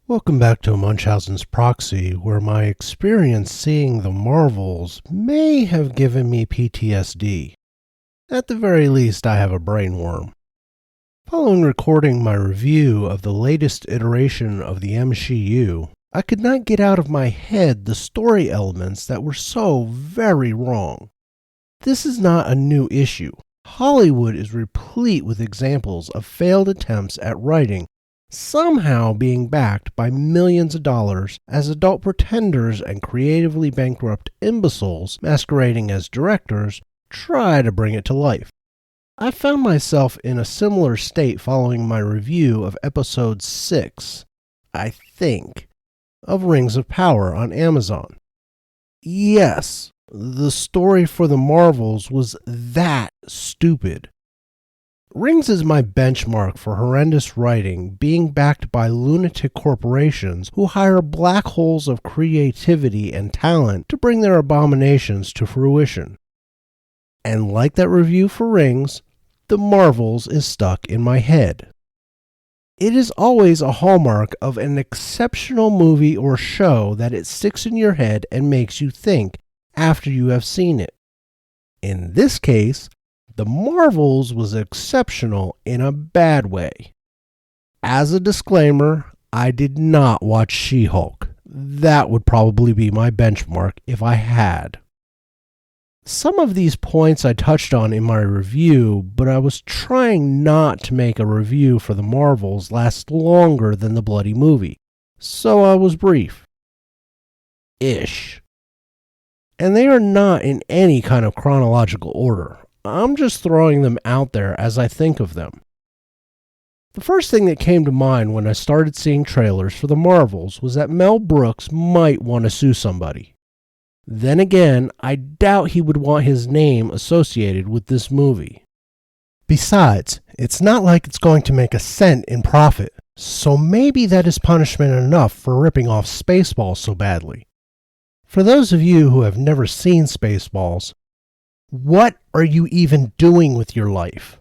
Welcome back to Munchausen's Proxy, where my experience seeing the Marvels may have given me PTSD. At the very least, I have a brain worm. Following recording my review of the latest iteration of the MCU, I could not get out of my head the story elements that were so very wrong. This is not a new issue. Hollywood is replete with examples of failed attempts at writing somehow being backed by millions of dollars as adult pretenders and creatively bankrupt imbeciles masquerading as directors try to bring it to life. I found myself in a similar state following my review of episode 6, I think, of Rings of Power on Amazon. Yes, the story for the Marvels was that stupid. Rings is my benchmark for horrendous writing being backed by lunatic corporations who hire black holes of creativity and talent to bring their abominations to fruition. And like that review for Rings, The Marvels is stuck in my head. It is always a hallmark of an exceptional movie or show that it sticks in your head and makes you think after you have seen it. In this case, The Marvels was exceptional in a bad way. As a disclaimer, I did not watch She-Hulk. That would probably be my benchmark if I had. Some of these points I touched on in my review, but I was trying not to make a review for The Marvels last longer than the bloody movie, so I was brief. Ish. And they are not in any kind of chronological order. I'm just throwing them out there as I think of them. The first thing that came to mind when I started seeing trailers for The Marvels was that Mel Brooks might want to sue somebody. Then again, I doubt he would want his name associated with this movie. Besides, it's not like it's going to make a cent in profit, so maybe that is punishment enough for ripping off Spaceballs so badly. For those of you who have never seen Spaceballs, what are you even doing with your life?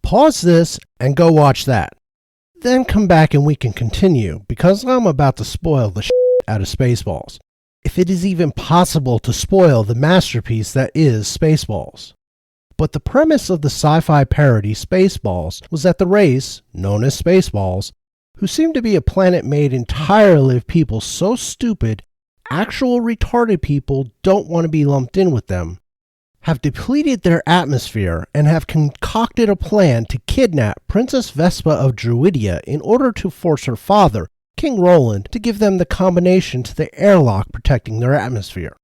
Pause this and go watch that. Then come back and we can continue, because I'm about to spoil the shit out of Spaceballs. If it is even possible to spoil the masterpiece that is Spaceballs. But the premise of the sci-fi parody Spaceballs was that the race, known as Spaceballs, who seemed to be a planet made entirely of people so stupid, actual retarded people don't want to be lumped in with them, have depleted their atmosphere and have concocted a plan to kidnap Princess Vespa of Druidia in order to force her father, King Roland, to give them the combination to the airlock protecting their atmosphere.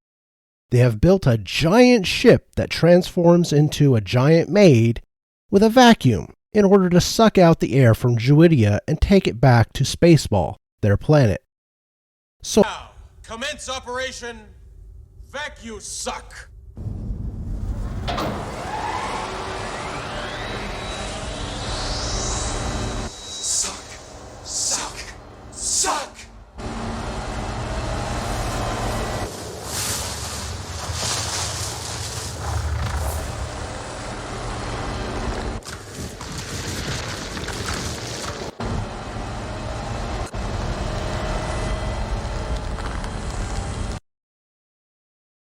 They have built a giant ship that transforms into a giant maid with a vacuum in order to suck out the air from Druidia and take it back to Spaceball, their planet. So now, commence Operation Vacuum Suck! Suck! Suck! Suck!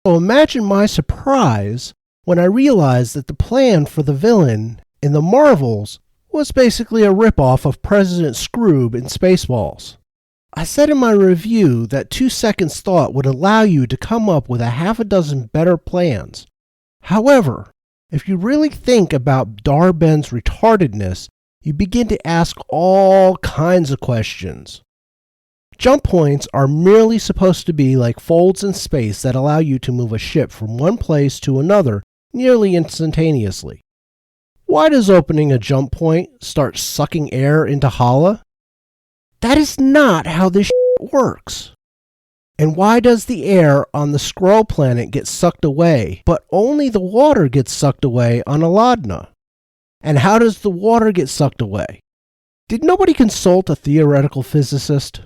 So imagine my surprise when I realized that the plan for the villain in The Marvels was basically a ripoff of President Scroob in Spaceballs. I said in my review that 2 seconds thought would allow you to come up with a half a dozen better plans. However, if you really think about Dar-Ben's retardedness, you begin to ask all kinds of questions. Jump points are merely supposed to be like folds in space that allow you to move a ship from one place to another nearly instantaneously. Why does opening a jump point start sucking air into Hala? That is not how this works. And why does the air on the Skrull planet get sucked away, but only the water gets sucked away on Aladna? And how does the water get sucked away? Did nobody consult a theoretical physicist?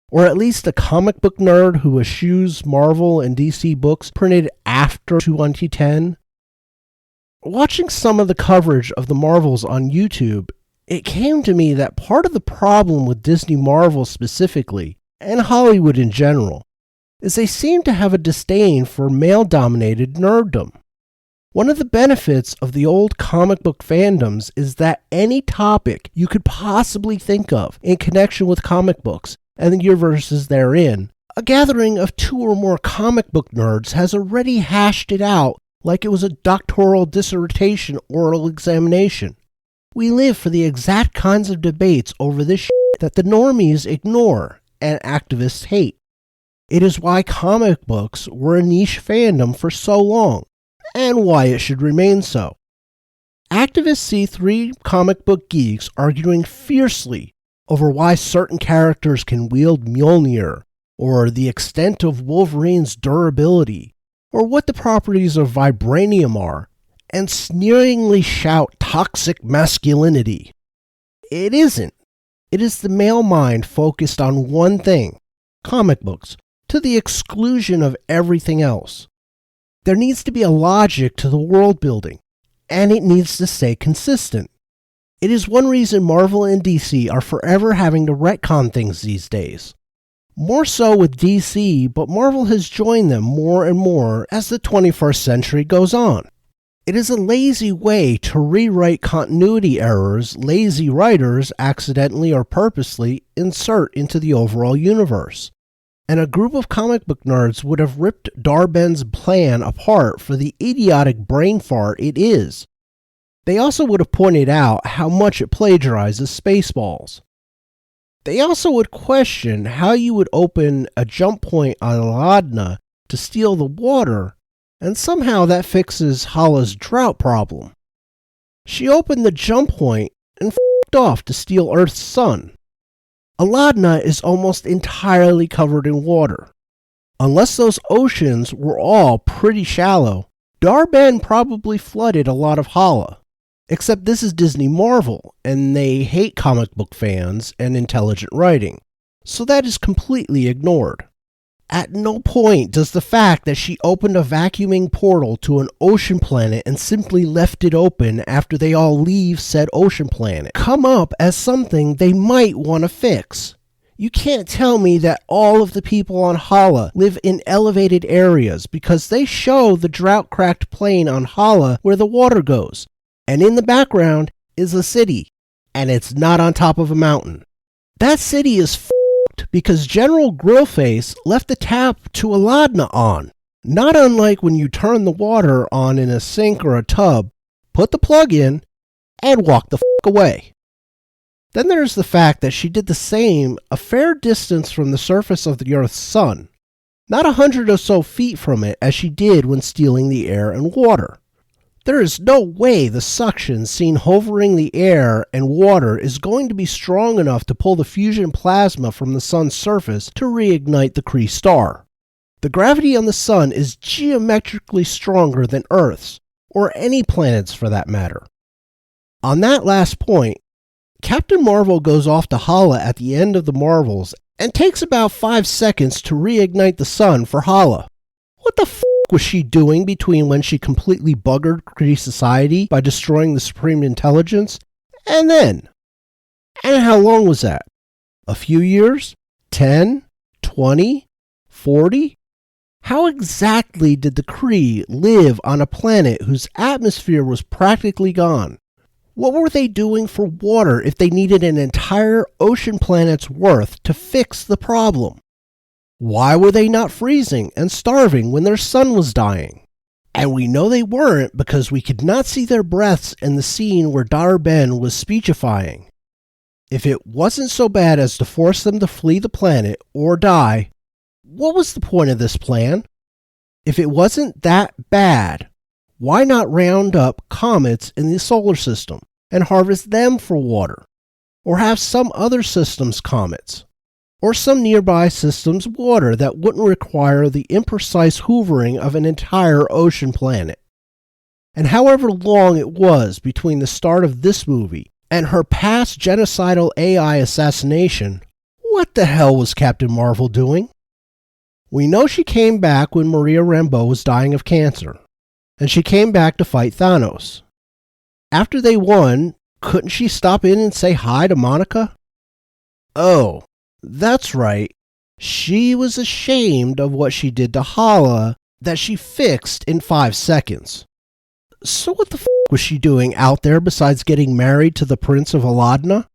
Or at least a comic book nerd who eschews Marvel and DC books printed after 2010? Watching some of the coverage of the Marvels on YouTube, it came to me that part of the problem with Disney Marvel specifically and Hollywood in general, is they seem to have a disdain for male-dominated nerddom. One of the benefits of the old comic book fandoms is that any topic you could possibly think of in connection with comic books and the universes therein, a gathering of 2 or more comic book nerds has already hashed it out like it was a doctoral dissertation oral examination. We live for the exact kinds of debates over this shit that the normies ignore and activists hate. It is why comic books were a niche fandom for so long, and why it should remain so. Activists see 3 comic book geeks arguing fiercely over why certain characters can wield Mjolnir, or the extent of Wolverine's durability, or what the properties of vibranium are, and sneeringly shout toxic masculinity. It isn't. It is the male mind focused on one thing, comic books, to the exclusion of everything else. There needs to be a logic to the world building, and it needs to stay consistent. It is one reason Marvel and DC are forever having to retcon things these days. More so with DC, but Marvel has joined them more and more as the 21st century goes on. It is a lazy way to rewrite continuity errors lazy writers accidentally or purposely insert into the overall universe. And a group of comic book nerds would have ripped Darben's plan apart for the idiotic brain fart it is. They also would have pointed out how much it plagiarizes Spaceballs. They also would question how you would open a jump point on Aladna to steal the water, and somehow that fixes Hala's drought problem. She opened the jump point and f***ed off to steal Earth's sun. Aladna is almost entirely covered in water. Unless those oceans were all pretty shallow, Darben probably flooded a lot of Hala. Except this is Disney Marvel, and they hate comic book fans and intelligent writing, so that is completely ignored. At no point does the fact that she opened a vacuuming portal to an ocean planet and simply left it open after they all leave said ocean planet come up as something they might want to fix. You can't tell me that all of the people on Hala live in elevated areas because they show the drought-cracked plain on Hala where the water goes, and in the background is a city, and it's not on top of a mountain. That city is f***ed because General Grillface left the tap to Aladna on. Not unlike when you turn the water on in a sink or a tub, put the plug in, and walk the f*** away. Then there's the fact that she did the same a fair distance from the surface of the Earth's sun, not 100 or so feet from it as she did when stealing the air and water. There is no way the suction seen hovering the air and water is going to be strong enough to pull the fusion plasma from the sun's surface to reignite the Kree star. The gravity on the sun is geometrically stronger than Earth's, or any planet's for that matter. On that last point, Captain Marvel goes off to Hala at the end of the Marvels and takes about 5 seconds to reignite the sun for Hala. What the f*** was she doing between when she completely buggered Kree society by destroying the Supreme Intelligence and then? And how long was that? A few years? 10? 20? 40? How exactly did the Kree live on a planet whose atmosphere was practically gone? What were they doing for water if they needed an entire ocean planet's worth to fix the problem? Why were they not freezing and starving when their sun was dying? And we know they weren't because we could not see their breaths in the scene where Darben was speechifying. If it wasn't so bad as to force them to flee the planet or die, what was the point of this plan? If it wasn't that bad, why not round up comets in the solar system and harvest them for water? Or have some other system's comets? Or some nearby system's water that wouldn't require the imprecise hoovering of an entire ocean planet? And however long it was between the start of this movie and her past genocidal AI assassination, what the hell was Captain Marvel doing? We know she came back when Maria Rambeau was dying of cancer, and she came back to fight Thanos. After they won, couldn't she stop in and say hi to Monica? Oh, that's right, She was ashamed of what she did to Hala that she fixed in 5 seconds. So what the f*** was she doing out there besides getting married to the Prince of Aladna?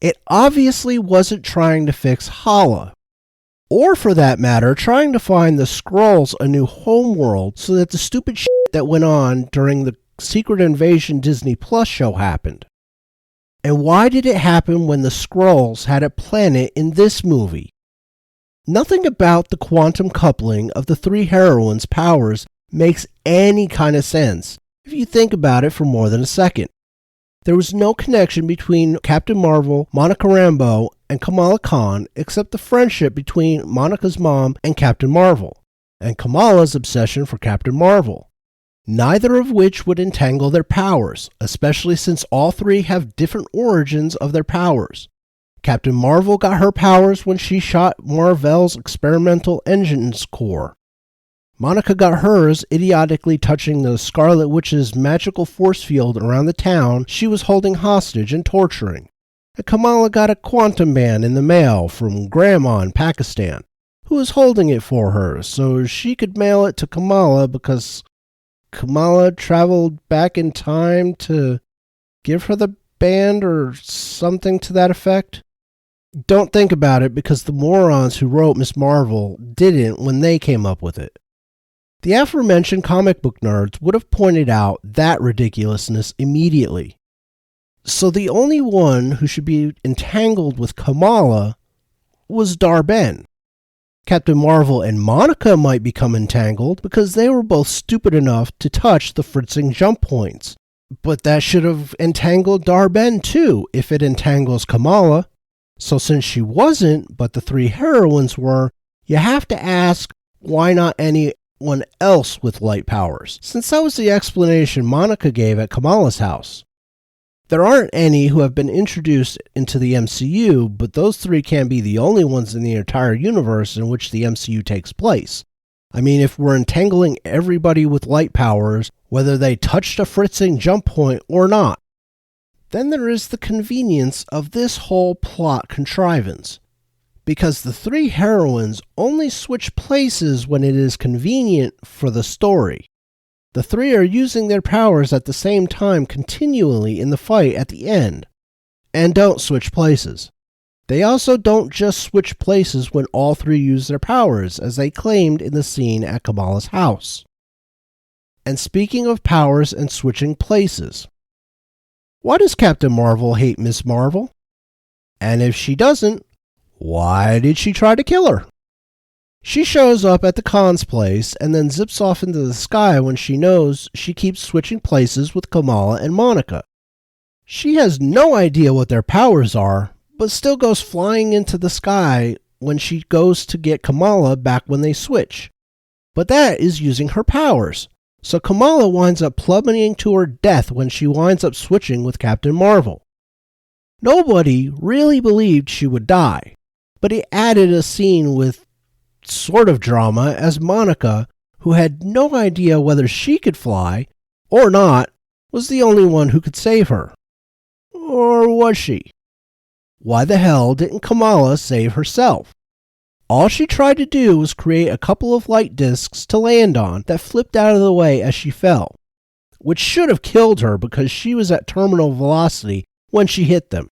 It obviously wasn't trying to fix Hala. Or for that matter, trying to find the Skrulls a new homeworld so that the stupid shit that went on during the Secret Invasion Disney Plus show happened. And why did it happen when the Skrulls had a planet in this movie? Nothing about the quantum coupling of the 3 heroines' powers makes any kind of sense if you think about it for more than a second. There was no connection between Captain Marvel, Monica Rambeau, and Kamala Khan except the friendship between Monica's mom and Captain Marvel, and Kamala's obsession for Captain Marvel. Neither of which would entangle their powers, especially since all 3 have different origins of their powers. Captain Marvel got her powers when she shot Mar-Vell's experimental engines core. Monica got hers idiotically touching the Scarlet Witch's magical force field around the town she was holding hostage and torturing. And Kamala got a quantum band in the mail from Grandma in Pakistan, who was holding it for her so she could mail it to Kamala because Kamala traveled back in time to give her the band or something to that effect. Don't think about it because the morons who wrote Ms. Marvel didn't when they came up with it. The aforementioned comic book nerds would have pointed out that ridiculousness immediately. So the only one who should be entangled with Kamala was Dar-Ben. Captain Marvel and Monica might become entangled because they were both stupid enough to touch the fritzing jump points. But that should have entangled Dar-Ben too if it entangles Kamala. So since she wasn't, but the 3 heroines were, you have to ask why not anyone else with light powers, since that was the explanation Monica gave at Kamala's house. There aren't any who have been introduced into the MCU, but those 3 can't be the only ones in the entire universe in which the MCU takes place. I mean, if we're entangling everybody with light powers, whether they touched a fritzing jump point or not, then there is the convenience of this whole plot contrivance. Because the 3 heroines only switch places when it is convenient for the story. The 3 are using their powers at the same time continually in the fight at the end, and don't switch places. They also don't just switch places when all 3 use their powers, as they claimed in the scene at Kamala's house. And speaking of powers and switching places, why does Captain Marvel hate Ms. Marvel? And if she doesn't, why did she try to kill her? She shows up at the Khan's place and then zips off into the sky when she knows she keeps switching places with Kamala and Monica. She has no idea what their powers are, but still goes flying into the sky when she goes to get Kamala back when they switch. But that is using her powers, so Kamala winds up plummeting to her death when she winds up switching with Captain Marvel. Nobody really believed she would die, but it added a scene with sort of drama as Monica, who had no idea whether she could fly or not, was the only one who could save her. Or was she? Why the hell didn't Kamala save herself? All she tried to do was create a couple of light discs to land on that flipped out of the way as she fell, which should have killed her because she was at terminal velocity when she hit them.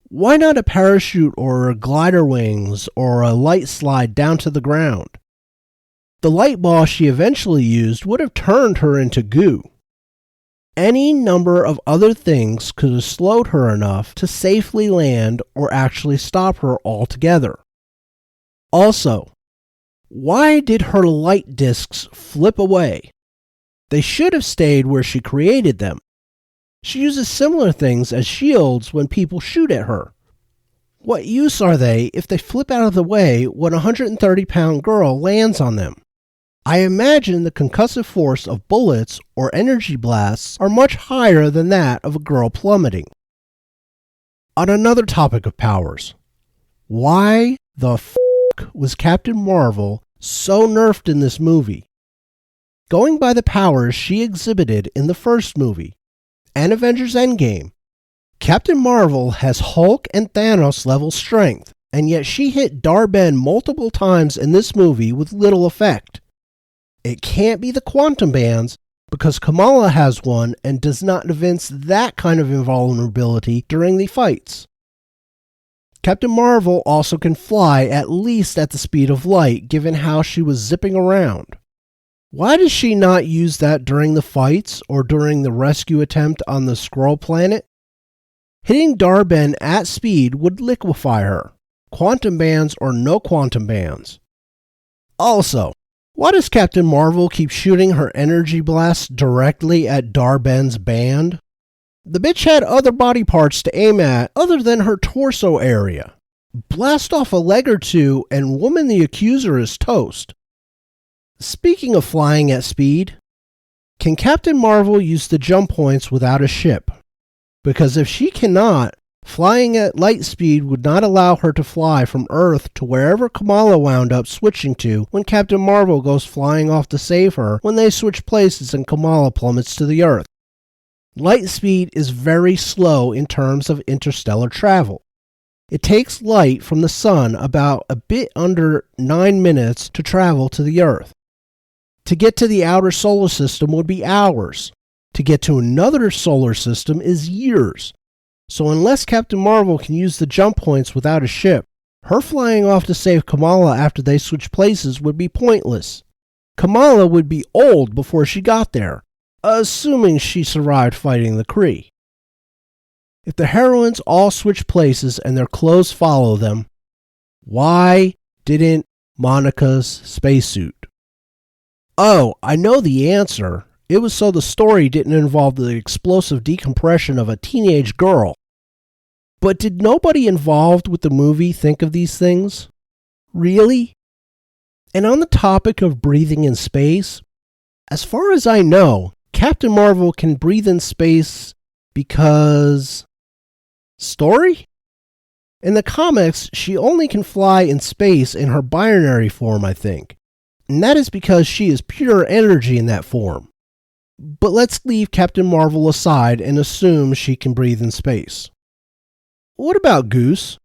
Why not a parachute or glider wings or a light slide down to the ground? The light ball she eventually used would have turned her into goo. Any number of other things could have slowed her enough to safely land or actually stop her altogether. Also, why did her light discs flip away? They should have stayed where she created them. She uses similar things as shields when people shoot at her. What use are they if they flip out of the way when a 130-pound girl lands on them? I imagine the concussive force of bullets or energy blasts are much higher than that of a girl plummeting. On another topic of powers, why the f*** was Captain Marvel so nerfed in this movie? Going by the powers she exhibited in the first movie, and Avengers Endgame, Captain Marvel has Hulk and Thanos level strength and yet she hit Dar-Ben multiple times in this movie with little effect. It can't be the quantum bands, because Kamala has one and does not evince that kind of invulnerability during the fights. Captain Marvel also can fly at least at the speed of light, given how she was zipping around. Why does she not use that during the fights or during the rescue attempt on the Skrull planet? Hitting Dar-Ben at speed would liquefy her, quantum bands or no quantum bands. Also, why does Captain Marvel keep shooting her energy blasts directly at Dar-Ben's band? The bitch had other body parts to aim at other than her torso area. Blast off a leg or two and Woman the Accuser is toast. Speaking of flying at speed, can Captain Marvel use the jump points without a ship? Because if she cannot, flying at light speed would not allow her to fly from Earth to wherever Kamala wound up switching to when Captain Marvel goes flying off to save her when they switch places and Kamala plummets to the Earth. Light speed is very slow in terms of interstellar travel. It takes light from the sun about a bit under 9 minutes to travel to the Earth. To get to the outer solar system would be hours. To get to another solar system is years. So unless Captain Marvel can use the jump points without a ship, her flying off to save Kamala after they switch places would be pointless. Kamala would be old before she got there, assuming she survived fighting the Kree. If the heroines all switch places and their clothes follow them, why didn't Monica's spacesuit? Oh, I know the answer. It was so the story didn't involve the explosive decompression of a teenage girl. But did nobody involved with the movie think of these things? Really? And on the topic of breathing in space, as far as I know, Captain Marvel can breathe in space because... Story? In the comics, she only can fly in space in her binary form, I think. And that is because she is pure energy in that form. But let's leave Captain Marvel aside and assume she can breathe in space. What about Goose?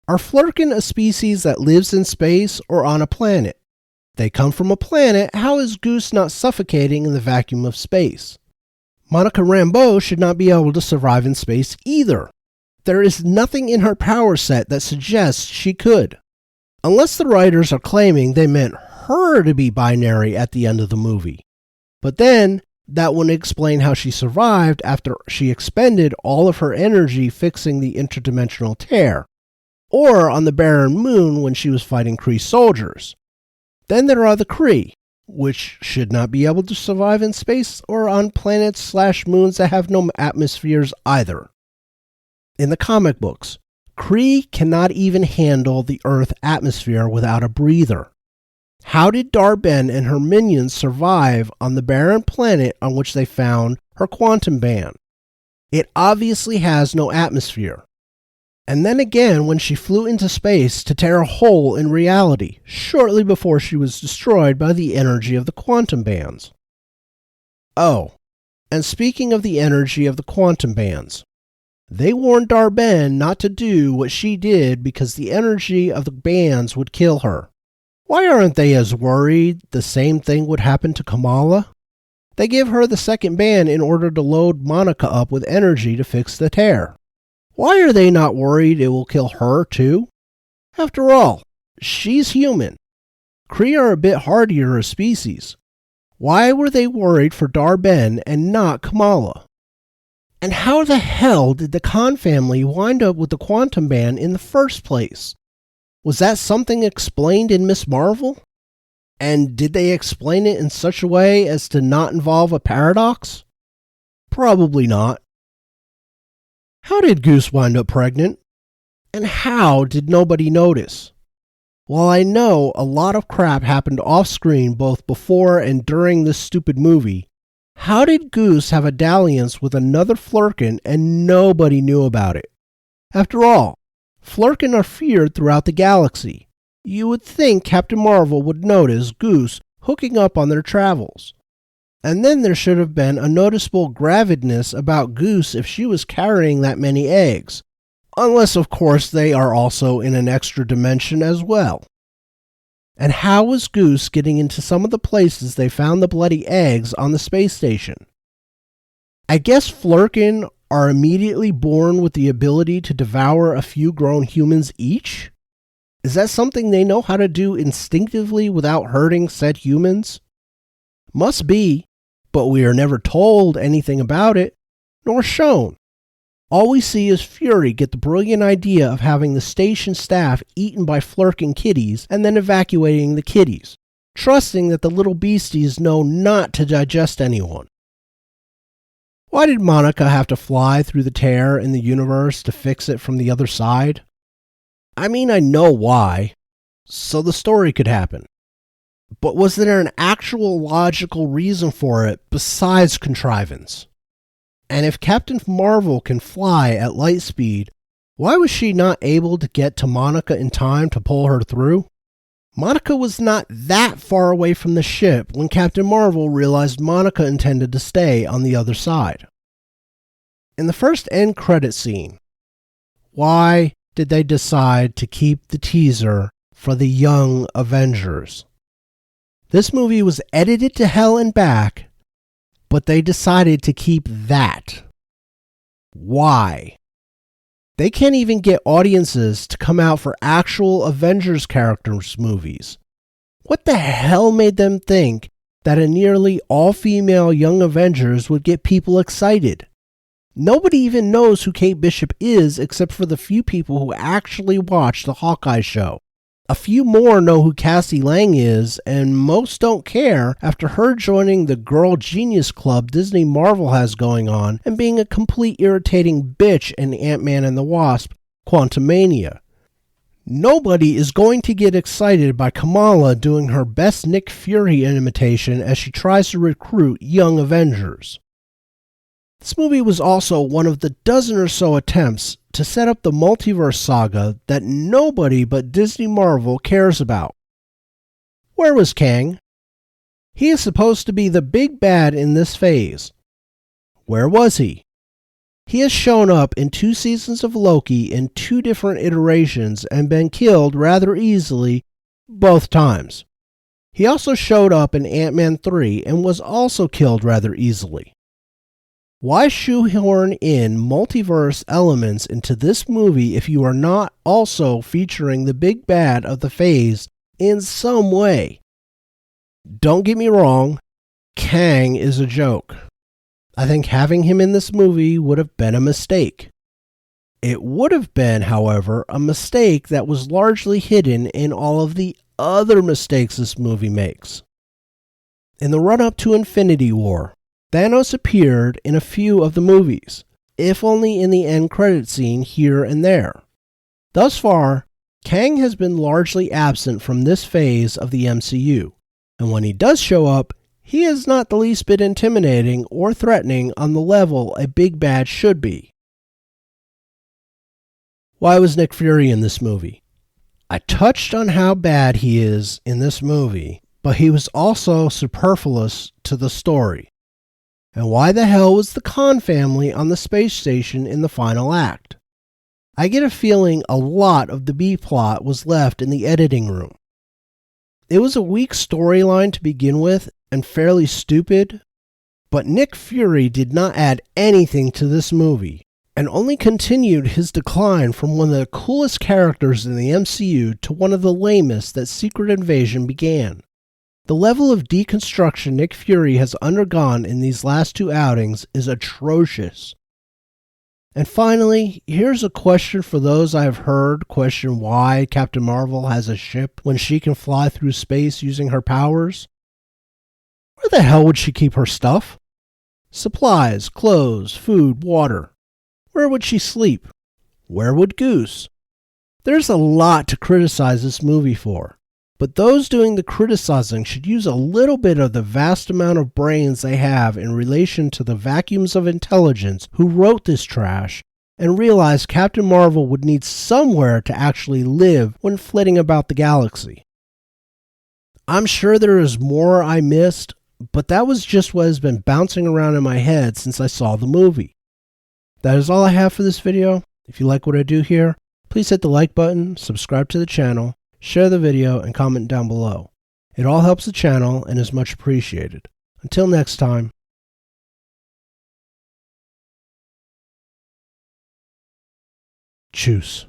Are Flurkin a species that lives in space or on a planet? They come from a planet, how is Goose not suffocating in the vacuum of space? Monica Rambeau should not be able to survive in space either. There is nothing in her power set that suggests she could. Unless the writers are claiming they meant her to be binary at the end of the movie. But then, that wouldn't explain how she survived after she expended all of her energy fixing the interdimensional tear, or on the barren moon when she was fighting Kree soldiers. Then there are the Kree, which should not be able to survive in space or on planets/moons that have no atmospheres either. In the comic books, Kree cannot even handle the Earth atmosphere without a breather. How did Dar-Ben and her minions survive on the barren planet on which they found her quantum band? It obviously has no atmosphere. And then again when she flew into space to tear a hole in reality, shortly before she was destroyed by the energy of the quantum bands. Oh, and speaking of the energy of the quantum bands, they warned Dar-Ben not to do what she did because the energy of the bands would kill her. Why aren't they as worried the same thing would happen to Kamala? They give her the second band in order to load Monica up with energy to fix the tear. Why are they not worried it will kill her too? After all, she's human. Kree are a bit hardier as species. Why were they worried for Dar-Ben and not Kamala? And how the hell did the Khan family wind up with the quantum band in the first place? Was that something explained in Ms. Marvel? And did they explain it in such a way as to not involve a paradox? Probably not. How did Goose wind up pregnant? And how did nobody notice? While I know a lot of crap happened off screen both before and during this stupid movie, how did Goose have a dalliance with another Flurkin and nobody knew about it? After all, Flurkin are feared throughout the galaxy. You would think Captain Marvel would notice Goose hooking up on their travels. And then there should have been a noticeable gravidness about Goose if she was carrying that many eggs. Unless, of course, they are also in an extra dimension as well. And how was Goose getting into some of the places they found the bloody eggs on the space station? I guess Flurkin are immediately born with the ability to devour a few grown humans each? Is that something they know how to do instinctively without hurting said humans? Must be, but we are never told anything about it, nor shown. All we see is Fury get the brilliant idea of having the station staff eaten by Flurkin kitties and then evacuating the kitties, trusting that the little beasties know not to digest anyone. Why did Monica have to fly through the tear in the universe to fix it from the other side? I mean, I know why, so the story could happen. But was there an actual logical reason for it besides contrivance? And if Captain Marvel can fly at light speed, why was she not able to get to Monica in time to pull her through? Monica was not that far away from the ship when Captain Marvel realized Monica intended to stay on the other side. In the first end credit scene, why did they decide to keep the teaser for the Young Avengers? This movie was edited to hell and back, but they decided to keep that. Why? They can't even get audiences to come out for actual Avengers characters movies. What the hell made them think that a nearly all-female Young Avengers would get people excited? Nobody even knows who Kate Bishop is except for the few people who actually watch the Hawkeye show. A few more know who Cassie Lang is, and most don't care after her joining the Girl Genius Club Disney Marvel has going on and being a complete irritating bitch in Ant-Man and the Wasp: Quantumania. Nobody is going to get excited by Kamala doing her best Nick Fury imitation as she tries to recruit young Avengers. This movie was also one of the dozen or so attempts to set up the multiverse saga that nobody but Disney Marvel cares about. Where was Kang? He is supposed to be the big bad in this phase. Where was he? He has shown up in 2 seasons of Loki in 2 different iterations and been killed rather easily both times. He also showed up in Ant-Man 3 and was also killed rather easily. Why shoehorn in multiverse elements into this movie if you are not also featuring the big bad of the phase in some way? Don't get me wrong, Kang is a joke. I think having him in this movie would have been a mistake. It would have been, however, a mistake that was largely hidden in all of the other mistakes this movie makes. In the run-up to Infinity War, Thanos appeared in a few of the movies, if only in the end credit scene here and there. Thus far, Kang has been largely absent from this phase of the MCU, and when he does show up, he is not the least bit intimidating or threatening on the level a big bad should be. Why was Nick Fury in this movie? I touched on how bad he is in this movie, but he was also superfluous to the story. And why the hell was the Khan family on the space station in the final act? I get a feeling a lot of the B-plot was left in the editing room. It was a weak storyline to begin with and fairly stupid, but Nick Fury did not add anything to this movie and only continued his decline from one of the coolest characters in the MCU to one of the lamest that Secret Invasion began. The level of deconstruction Nick Fury has undergone in these last 2 outings is atrocious. And finally, here's a question for those I have heard question why Captain Marvel has a ship when she can fly through space using her powers. Where the hell would she keep her stuff? Supplies, clothes, food, water. Where would she sleep? Where would Goose? There's a lot to criticize this movie for. But those doing the criticizing should use a little bit of the vast amount of brains they have in relation to the vacuums of intelligence who wrote this trash and realize Captain Marvel would need somewhere to actually live when flitting about the galaxy. I'm sure there is more I missed, but that was just what has been bouncing around in my head since I saw the movie. That is all I have for this video. If you like what I do here, please hit the like button, subscribe to the channel, share the video, and comment down below. It all helps the channel and is much appreciated. Until next time. Tschüss.